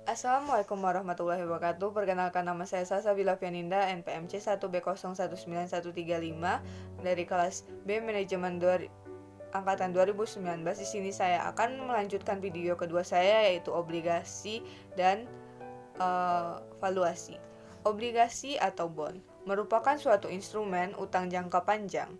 Assalamualaikum warahmatullahi wabarakatuh. Perkenalkan, nama saya Salsabila Fianinda, NPMC 1B019135 dari kelas B Manajemen angkatan 2019. Di sini saya akan melanjutkan video kedua saya, yaitu obligasi dan valuasi. Obligasi atau bond merupakan suatu instrumen utang jangka panjang.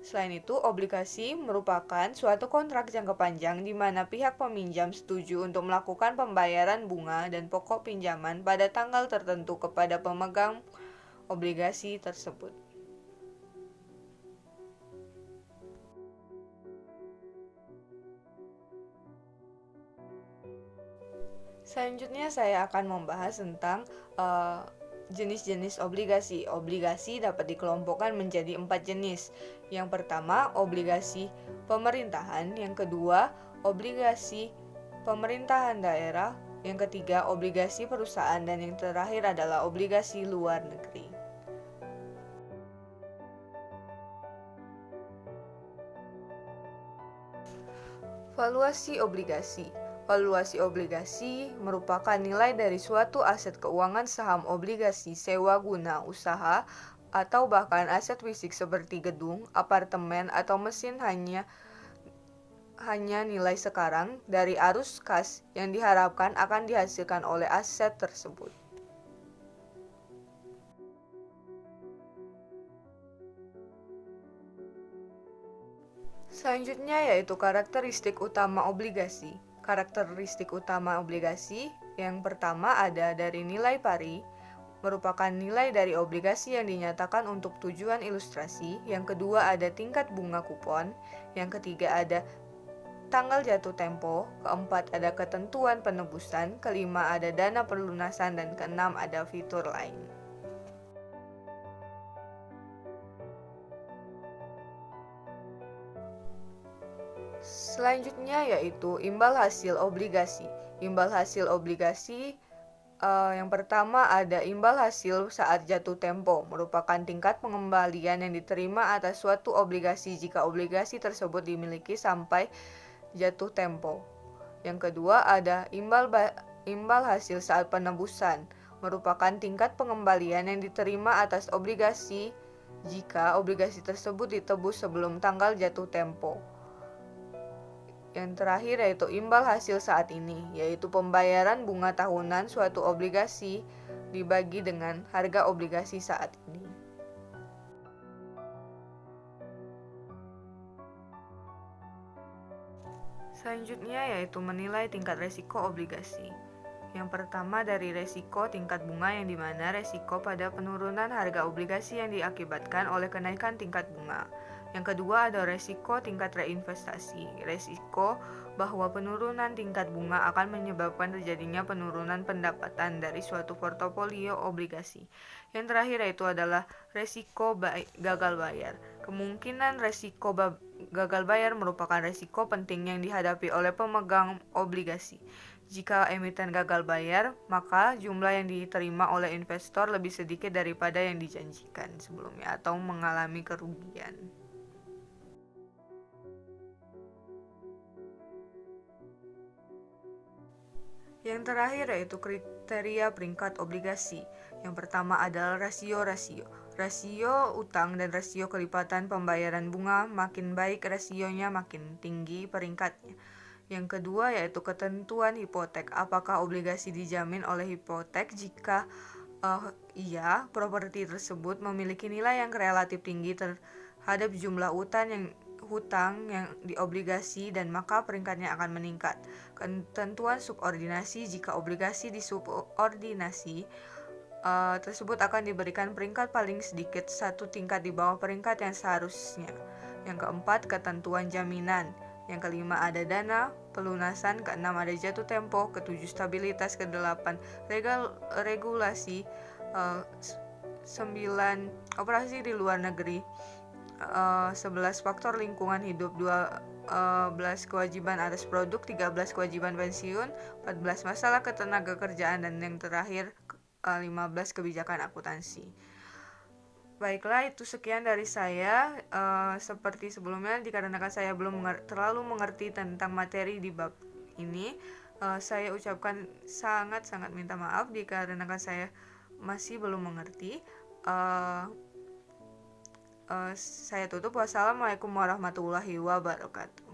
Selain itu, obligasi merupakan suatu kontrak jangka panjang di mana pihak peminjam setuju untuk melakukan pembayaran bunga dan pokok pinjaman pada tanggal tertentu kepada pemegang obligasi tersebut. Selanjutnya saya akan membahas tentang jenis-jenis obligasi. Obligasi dapat dikelompokkan menjadi 4 jenis. Yang pertama, obligasi pemerintahan. Yang kedua, obligasi pemerintahan daerah. Yang ketiga, obligasi perusahaan. Dan yang terakhir adalah obligasi luar negeri. Valuasi obligasi. Valuasi obligasi merupakan nilai dari suatu aset keuangan, saham, obligasi, sewa guna usaha, atau bahkan aset fisik seperti gedung, apartemen, atau mesin hanya nilai sekarang dari arus kas yang diharapkan akan dihasilkan oleh aset tersebut. Selanjutnya yaitu karakteristik utama obligasi. Karakteristik utama obligasi yang pertama ada dari nilai pari, merupakan nilai dari obligasi yang dinyatakan untuk tujuan ilustrasi. Yang kedua ada tingkat bunga kupon. Yang ketiga ada tanggal jatuh tempo. Keempat ada ketentuan penebusan. Kelima ada dana pelunasan. Dan keenam ada fitur lain. Selanjutnya yaitu imbal hasil obligasi. Imbal hasil obligasi yang pertama ada imbal hasil saat jatuh tempo, merupakan tingkat pengembalian yang diterima atas suatu obligasi jika obligasi tersebut dimiliki sampai jatuh tempo. Yang kedua ada imbal hasil saat penebusan, merupakan tingkat pengembalian yang diterima atas obligasi jika obligasi tersebut ditebus sebelum tanggal jatuh tempo. Yang terakhir yaitu imbal hasil saat ini, yaitu pembayaran bunga tahunan suatu obligasi dibagi dengan harga obligasi saat ini. Selanjutnya yaitu menilai tingkat resiko obligasi. Yang pertama dari resiko tingkat bunga, yang dimana resiko pada penurunan harga obligasi yang diakibatkan oleh kenaikan tingkat bunga. Yang kedua ada resiko tingkat reinvestasi. Resiko bahwa penurunan tingkat bunga akan menyebabkan terjadinya penurunan pendapatan dari suatu portofolio obligasi. Yang terakhir yaitu adalah resiko gagal bayar. Kemungkinan resiko gagal bayar merupakan resiko penting yang dihadapi oleh pemegang obligasi. Jika emiten gagal bayar, maka jumlah yang diterima oleh investor lebih sedikit daripada yang dijanjikan sebelumnya atau mengalami kerugian. Yang terakhir yaitu kriteria peringkat obligasi. Yang pertama adalah rasio. Rasio utang dan rasio kelipatan pembayaran bunga, makin baik rasionya makin tinggi peringkatnya. Yang kedua yaitu ketentuan hipotek. Apakah obligasi dijamin oleh hipotek? Jika iya, properti tersebut memiliki nilai yang relatif tinggi terhadap jumlah hutang yang diobligasi, dan maka peringkatnya akan meningkat. Ketentuan subordinasi. Jika obligasi disubordinasi tersebut akan diberikan peringkat paling sedikit satu tingkat di bawah peringkat yang seharusnya. Yang keempat, ketentuan jaminan. Yang kelima ada dana pelunasan. Keenam ada jatuh tempo. Ketujuh stabilitas. Kedelapan regulasi. 9 operasi di luar negeri. 11 faktor lingkungan hidup. 12 kewajiban atas produk. 13 kewajiban pensiun. 14 masalah ketenaga kerjaan. Dan yang terakhir 15 kebijakan akuntansi. Baiklah, itu sekian dari saya. Seperti sebelumnya, dikarenakan saya belum terlalu mengerti tentang materi di bab ini, Saya ucapkan sangat-sangat minta maaf dikarenakan saya masih belum mengerti. Saya tutup. Wassalamualaikum warahmatullahi wabarakatuh.